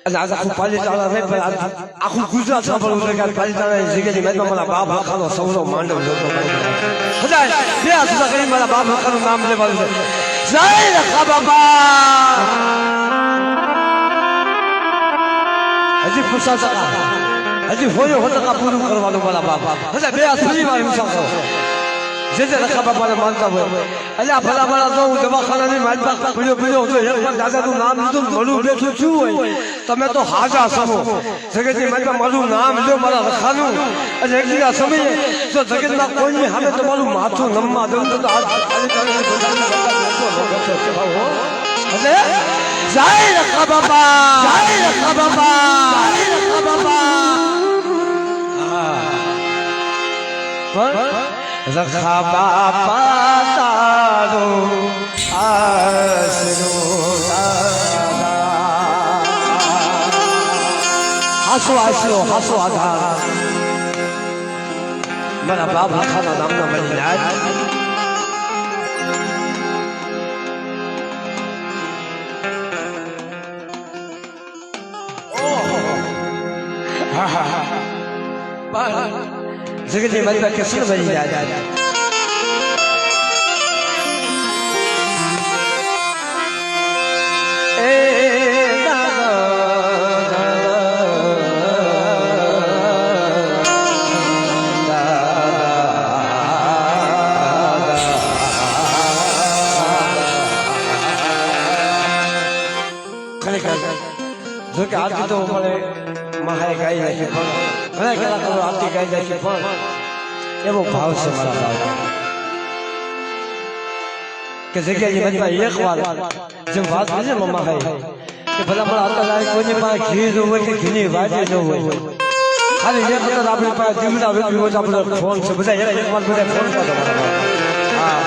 અને આજ આખું પાલીતાણા રે આખું ગુજરાત સાંભળવું છે કે પાલીતાણા જગ્યાની મેચમાં મારા બાપ આખાનો સૌનો માંડવ જોતો હજાર બે સુધા કરી મારા બાપ આખાનું નામ લેવાનું છે જય રખા બાપા હજી પૂછા શકા હજી હોયો હોટકા પૂરું કરવાનું મારા બાપ હજાર બે ફરી વાર મુસાફરો જે રખા બાપાને માનતા હોય એટલે આ ભલા ભલા તો હું દવાખાનાની માલપાક પીડ્યો હતો એક પણ દાદાનું નામ લીધું મળું બેઠું શું હોય તમે તો હાજા સમો જગતની માલપા મારું નામ લ્યો મારા રખાનું અને એક જગ્યા સમયે જો જગતના કોઈની સામે તમારું માથું નમવા દઉં તો એટલે જય રખા બાપા જય રખા બાપા જય રખા બાપા રખા બાપા તારો આશરો હાસો આશરો હાસો આધાર મારા બાપ રખાના નામના મળી જાય જગતની મારી કેસર બની જાય જો કે આરતી તો મને મહાએ ગાઈ નાખી પણ ઘણા કલાકારો આરતી ગાઈ નાખી પણ એવો ભાવ છે મારા ભાવ કે જગ્યાની મનમાં એક વાર જેમ વાત કરી ને મમ્મા ભાઈ કે ભલા ભલા અત્યારે કોઈની પાસે ઘી ન હોય કે ઘીની વાજી ન હોય ખાલી એક વખત આપણી પાસે દીવડા વેચવી હોય તો આપણે ફોન છે બધા એક વાર બધા ફોન કરતો હા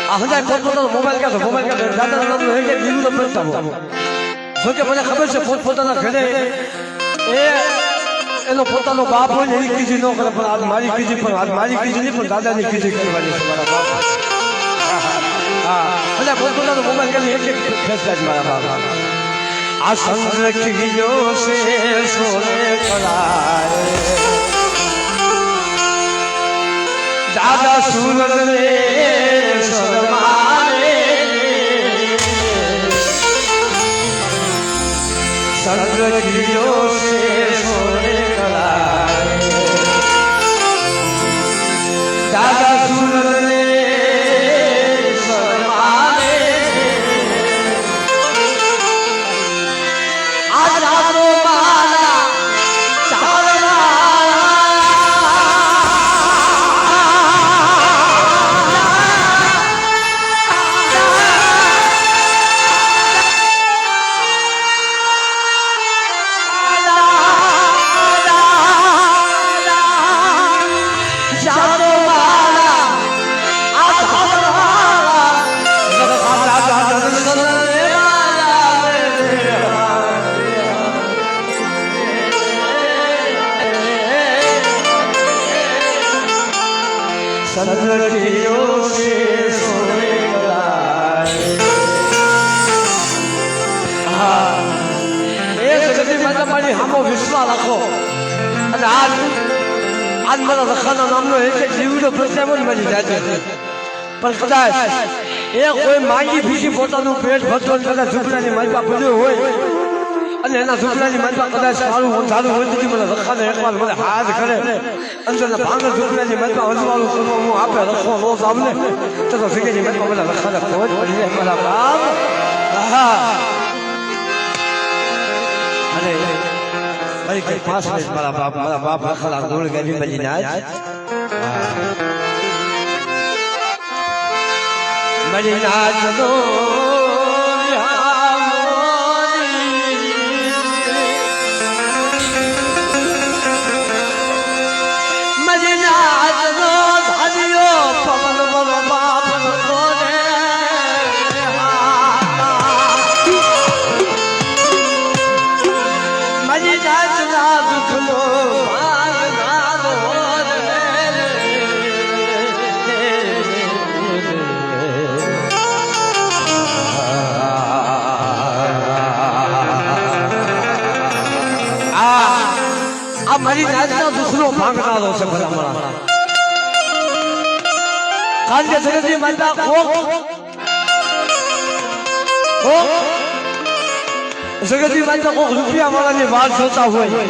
આ હજાર પોતપોતાનો મોબાઈલ કાઢો દાદા નામનો એક દીવડો પ્રસ્તાવ જો કે મને ખબર છે પોતપોતાના ઘરે એનો પોતાનો બાપ હોય ને એની કીધી ન કરે પણ આજ મારી કીધી પણ આજ મારી કીધી નહીં પણ દાદાની કીધી કરવાની છે મારા બાપ હા એટલે પોતપોતાનો મોબાઈલ કરી એક ફેસલા જ મારા બાપ આ સંરક્ષિયો છે સોને કરાય દાદા સુરત રે શરમારે સંરક્ષિયો છે સોને કરાય દાદા સુરત રે શરમારે આ રાતો મારા સંરક્ષિયો છે સોને કરાય હા એ જગતની માતા મારી હામો વિશ્વાસ રાખો અને આજ મારા રખાના નામનો એક જીવડો પ્રત્યામન મળી જાય છે પણ કદાચ એ કોઈ માંગી ભીસી પોતાનું પેટ ભરતો કદાચ ઝૂંપડાની માલપા પડ્યો હોય અને એના ઝૂંપડાની માલપા કદાચ સારું સારું હોય તો મને રખાને એકવાર મને હાથ કરે અંદરના ભાંગર ઝૂંપડાની માલપા હજવાળું કરવા હું આપે રખો નો સામને તો જગ્યાની માલપા મને રખાને ખોજ પડી જાય મારા બાપ અને ભાઈ કઈ 5 મિનિટ મારા બાપ રખાના ગોળ ગાડી મળી જાય મળી નાચ દો આ મારી નાચના દુઃખનો ભાંગનારો છે ભલા મારા કારણ કે જગતની માતા જગતની માતા કોક રૂપિયા વાળાની વાત જોતા હોય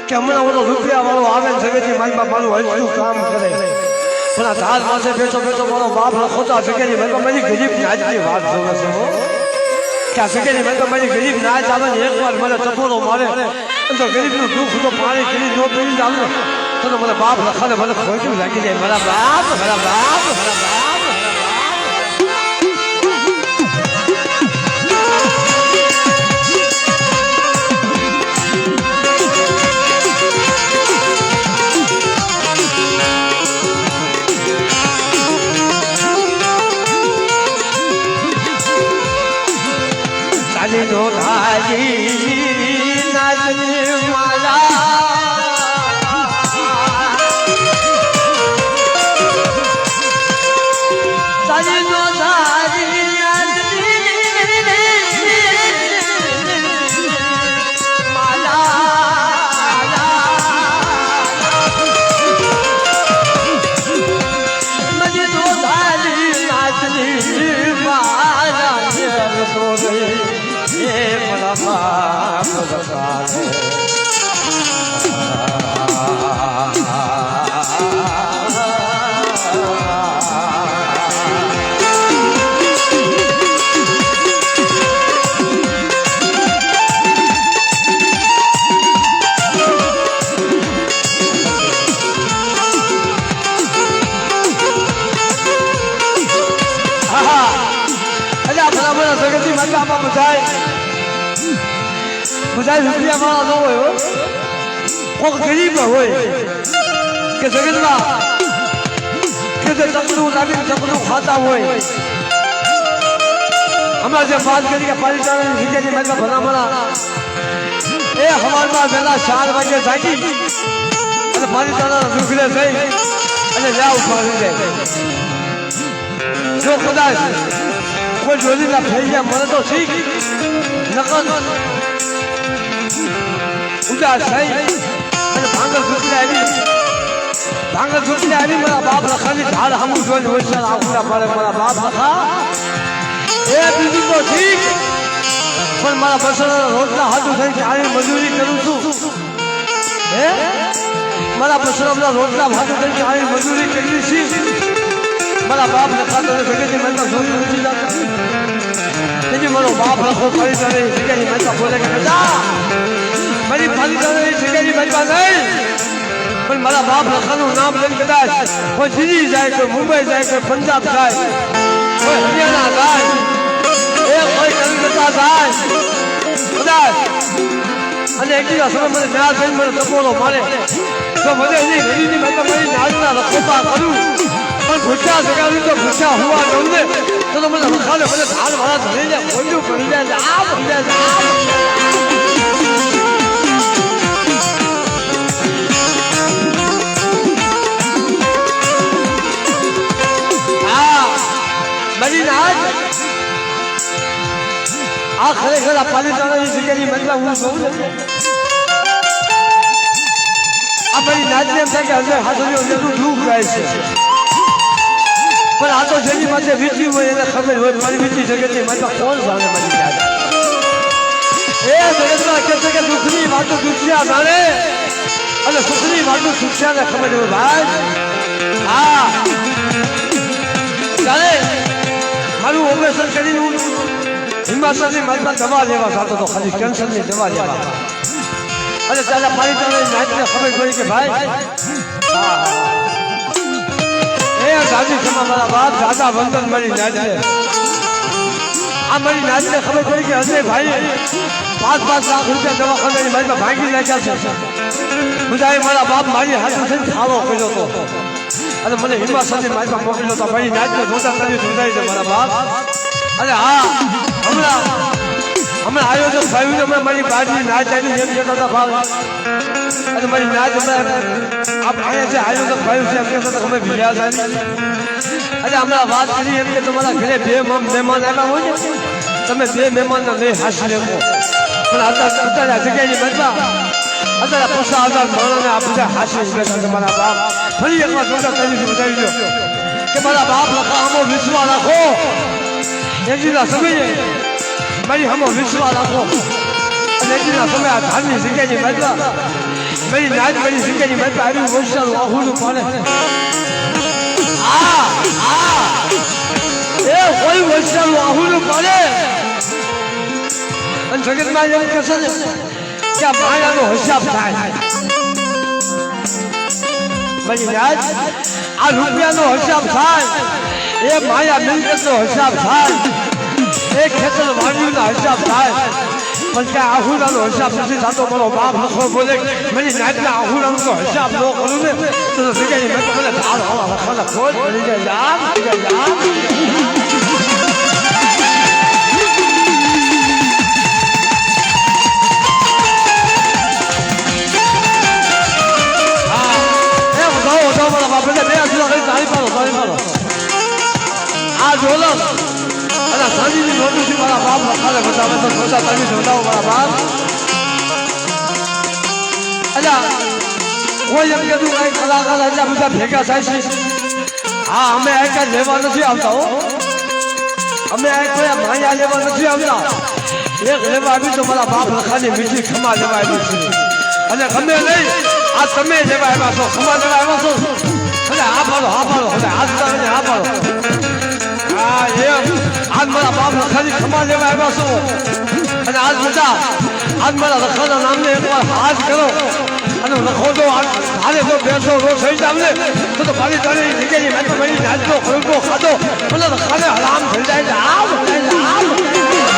કે હમણાં ઓલો રૂપિયા વાળો આવે ને જગતની માતા મારું હલતું કામ કરે પણ આ ધાર પાસે બેઠો બેઠો મારો બાપ લખોતા જગતની માતા મારી ગરીબ નાચની વાત જોવે છે કે આ જગતની માતા મારી ગરીબ નાચ આવે ને એકવાર મને ટપોરો મારે તો ગરીબનું દુઃખ તો પાણી કરી નો પીડી જાવ ને તો મને બાપ લખાને મને ખોટું લાગી જાય મારા બાપ મારા બાપ મારા બાપ નો ધારી નાચની માલા તારી નો ધારી બધા રૂપિયા વાળા ન હોય કોક ગરીબ હોય કે જગતમાં કે ચકલું લાવીને ચકલું ખાતા હોય હમણાં જે વાત કરી કે પાલિતાણાની જગ્યાની મેં ભલામણા એ હવારમાં વહેલા 4 વાગે જાગી અને પાલિતાણાના દુખડે થઈ અને લ્યા ઉભા જાય જો કદાચ કોઈ જોડીના થઈ ગયા મને તો ઠીક નકર ઉદાસ થઈ અને ભાંગર છૂટી આવી મારા બાપ લખાની ઢાળ હમું જોઈને હોશિયાર આખુડા પાડે મારા બાપ લખા એ બીજું તો ઠીક પણ મારા બસોના રોજના હાથું થઈને ચાલી મજૂરી કરું છું હે મારા બસોના રોજના હાથું થઈને ચાલી મજૂરી કરી છે મારા બાપ લખા તો જગતની મહેનત જોઈ નથી જતા તેથી મારો બાપ લખો કરી દે જગ્યાની મહેનત બોલે કે બેટા મારી પાલિતાણાની જગ્યાની મહેનત નહીં પણ મારા બાપ લખાનું નામ લઈને કદાચ કોઈ દિલ્હી જાય કોઈ મુંબઈ જાય કોઈ પંજાબ જાય કોઈ હરિયાણા જાય એ કોઈ કલકત્તા જાય કદાચ અને એક દિવસ સમય મને ન્યાય થઈને મને ટપોરો મારે તો મને એની ઘડીની મહેનત મારી નાચના રખોપા કરું પણ ભૂખ્યા જગાવી તો ભૂખ્યા હોવા દઉં ને તો મને લખાને મને ધાર વાળા ધરીને ખોટું કરી જાય આ પડી જાય આ ખરેખર આ પાલિતાણાની જગ્યાની મતલબ હું કહું આ મારી નાચને એમ થાય કે અંદર હાથોડીઓ જેટલું દુઃખ ગાય છે પણ આ તો જેની માથે વીતી હોય એને ખબર હોય મારી વીતી જગતની માથે કોણ જાણે મારી નાચ એ જગતમાં કહે છે કે દુઃખની વાતો દુખ્યા જાણે અને સુખની વાતો સુખ્યાને ખબર હોય ભાઈ હા જાણે મારું ઓપરેશન કરીને હું હિમાચલની માલમાં દવા લેવા જતો હતો ખાલી કેન્સરની દવા લેવા અને તારા પાલિતાણાની નાચને ખબર પડી કે ભાઈ એ દાદી સમા મારા બાપ દાદા વંદન મારી નાચને આ મારી નાચને ખબર પડી કે હજે ભાઈ 5 લાખ રૂપિયા દવાખાનાની માલમાં ભાંગી નાખ્યા છે બધાએ મારા બાપ મારી હાથે થઈને ખાવો કર્યો હતો અને મને હિમાચલની માલમાં મોકલ્યો હતો મારી નાચને જોતા કરી સુધારી છે મારા બાપ અને હા હમણાં આયોજક ભાઈ હમણાં મારી બાજની નાચ આવી એમ કહેતા હતા ભાવ અને મારી નાચ હમણાં અહીંયા જે આયોજક ભાઈ છે એમ કહેતા હતા અમે ભીડ્યા છે અને હમણાં વાત કરી એમ કે તમારા ઘરે 2 મહેમાન આવ્યા હોય ને તમે 2 મહેમાનને લઈ હાસી લેવો પણ અત્યારે જગ્યાની બદલા અત્યારે 50,000 માણસને આ બધા હાસી બેઠા છે મારા બાપ ફરી એકવાર જોતા તરી બતાવી દો કે મારા બાપ લખા આમો વિશ્વાસ રાખો એજીના સમયે મારી આમો વિશ્વાસ રાખો અને એજીના સમય આ ધાર્મિક જગ્યાની મતલબ મારી નાજ મારી જગ્યાની મતલબ આવી વર્ષાનું આહુનું પાને એ કોઈ વર્ષાનું આહુનું પાને અને જગતમાં એમ કહેશે ને કે આ માયાનો હિસાબ થાય મારી નાજ આ રૂપિયાનો હિસાબ થાય એ માયા મિલકતનો હિસાબ થાય એ ખેતર વાડીના હિસાબ થાય પણ ત્યાં આહુરાનો હિસાબ નથી થતો મારો બાપ લખો બોલે મારી નાજના આહુરાનો તો હિસાબ ન કરું ને તો જગ્યાએ મેં તો મને ધાર હવા લખવાના ખોટ પડી જાય આ ઢોલક અને સાંજીની નોટથી મારા બાપ લખાલે બતાવે તો ખોટા તમે જોડાવો મારા બાપ અલ્યા કોઈ એમ કીધું કઈ કલાકાર એટલા બધા ભેગા થાય છે હા અમે આ કઈ લેવા નથી આવતા હો અમે આ કોઈ માયા લેવા નથી આવતા એક લેવા આવી તો મારા બાપ લખાની મીઠી ખમા લેવા આવી છે અને ગમે નહીં આ તમે લેવા આવ્યા છો ખમા લેવા આવ્યા છો અને આ પાડો અને હાથ તારે આ પાડો હા એમ આજ મારા બાપ લખાની ખમા લેવા આવ્યા છો અને આજ બધા આજ મારા લખાના નામને એકવાર હાથ કરો અને લખો તો હારે તો બેસો રો થઈ જાવ ને તો મારી તારી જગ્યાની મેં તો મારી નાચતો ખોલતો ખાધો મને લખાને હરામ થઈ જાય આમ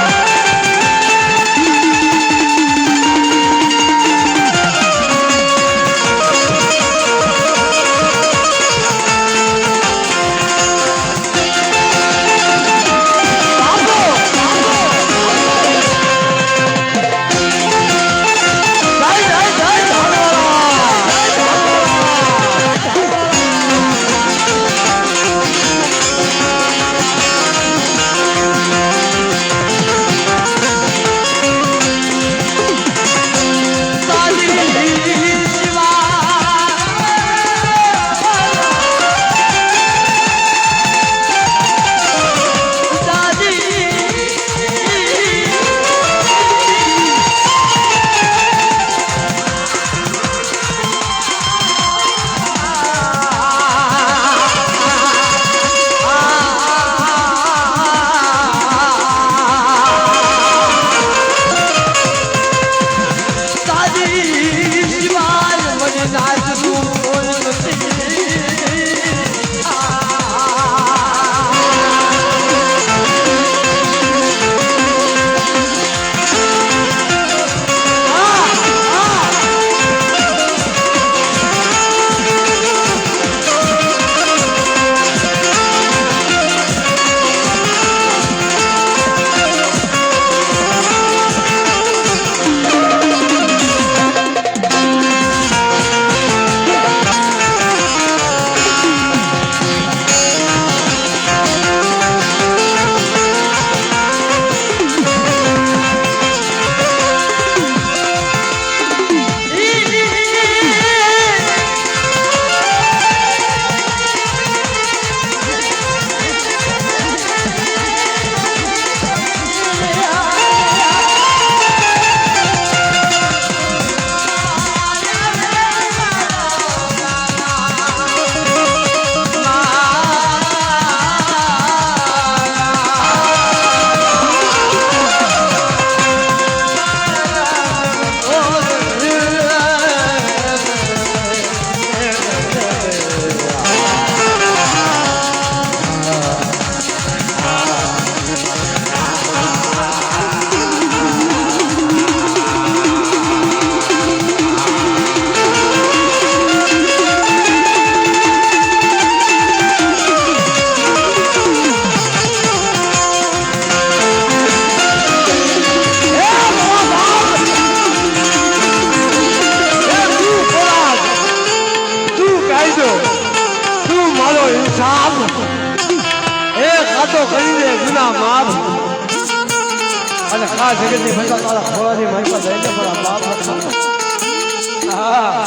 જગતની મજા તારા ખોરાની મારી પાસે લઈને મારા બાપ હા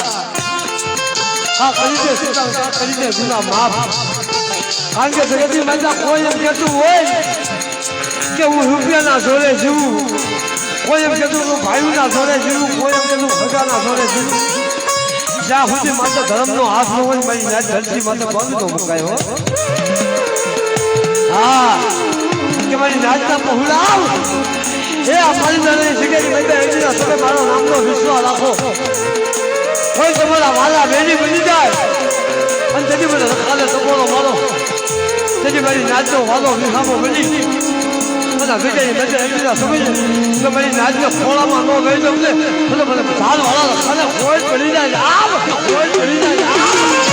કરી દે સીતા કરી દે ગુના માફ કારણ કે જગતની માતા કોઈ એમ કહેતું હોય કે હું રૂપિયાના જોડે જીવું કોઈ એમ કહેતું હું ભાઈઓના જોડે જીવું કોઈ એમ કહેતું ભગાના જોડે જીવું જ્યાં સુધી માતા ધર્મનો હાથ ન હોય મારી નાચ ધરતી માતા બંધ તો મુકાયો હા કે મારી નાચના પહોળાવ એ અમારી નાની જગ્યાએ માતા એજીના તમે મારો નામનો વિશ્વાસ રાખો કોઈ તમારા વાલા બેની બની જાય અને તેથી મને રખાલે ટકોરો મારો તેથી મારી નાચનો વાલો વિહામો બની અને વિજયની નજર એજીના સમજે તો મારી નાચને ખોળામાં ન લઈ જવું ને ભલે ભલે ઝાડ વાળા રખાલે કોઈ પડી જાય આમ કોઈ પડી જાય આમ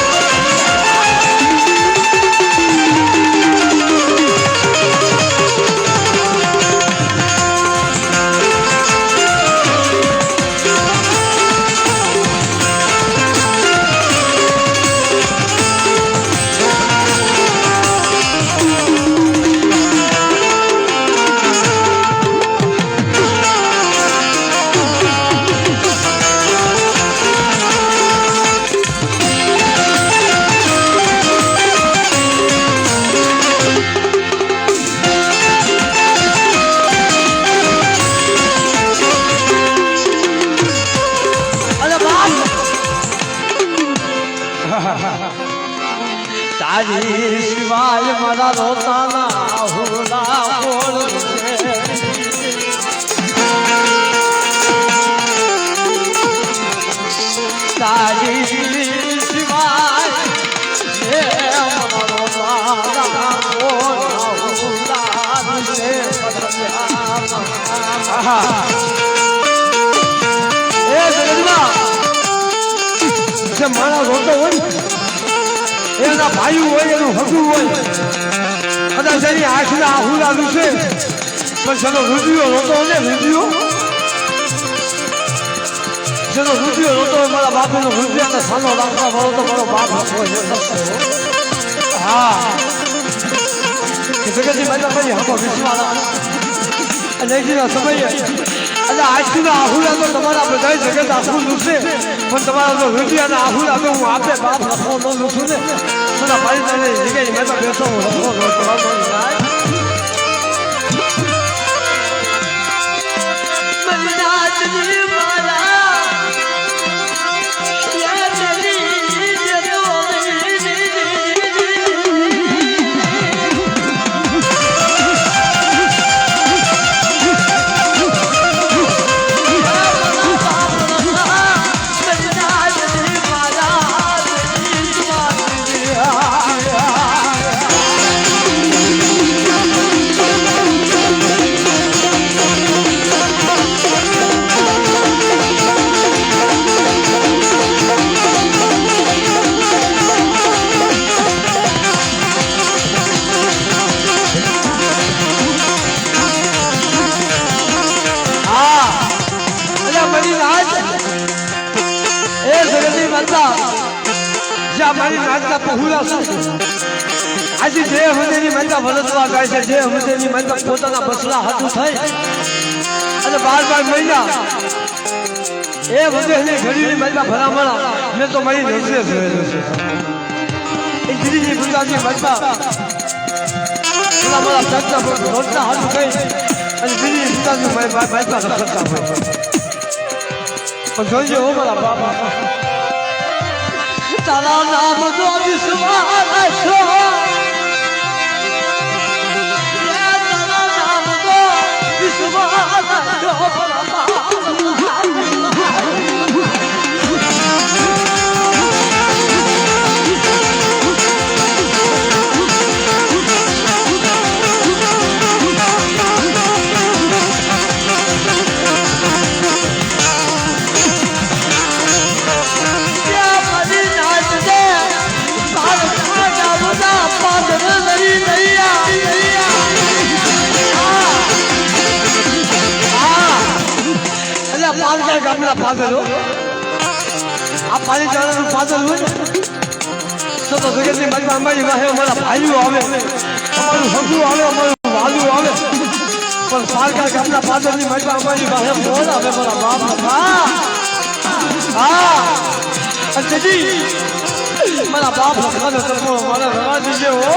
તારી શિવાય મારા રોતાના હુરડા બોલ તારી શિવાય મારા રોતાના જે મારા રોતો હોય એના ભાઈ હોય એનું હગું હોય કદાચ એની આંખના આહુલાનું છે પણ જેનો રૂપિયો રોતો હોય ને રૂપિયો જેનો રૂપિયો રોતો હોય મારા બાપનો રૂપિયાને સાનો રાખવા વાળો તો મારો બાપ હતો હા જગતની માતા મારી હકો વિશ્વાસ અને એજીના સમયે અને આજના આહુલા તો તમારા બધા જગત આખું લૂસે પણ તમારા તો રૂપિયાના આહુલા તો હું આપે બાપ લખો ન લૂસું ને બધા મારી તને જગ્યાએ મેં તો બેસો મારી નાચના પહોળા છે આજે જે હૃદયની માતા વરસવા ગાય છે જે હૃદયની માતા પોતાના બસલા હાથું થઈ અને 12 મહિના એ હૃદયની ઘડીની માતા ભલામણા મેં તો મારી નજરે જોયેલું છે એ દીદીની ગુજારની માતા ભલામણા ચાચના રોજના હાથું થઈ અને દીદીની ગુજારની માતા રખડતા હોય પણ જોઈજો હો મારા બાપા તારા નામ નો વિશ્વાસ છો તારા નામ નો વિશ્વાસ છો ગામના પાગલ આ પાણી ચાળાનું પાગલ હોય તો જગતની માતા અમારી વાહે અમારા ભાઈઓ આવે અમારું હગું આવે અમારું વાલું આવે પણ પાલકા ગામના પાગલની માતા અમારી વાહે મોડ આવે મારા બાપ હા મારા બાપ લખાનો સપનો મારા રવા દીધે હો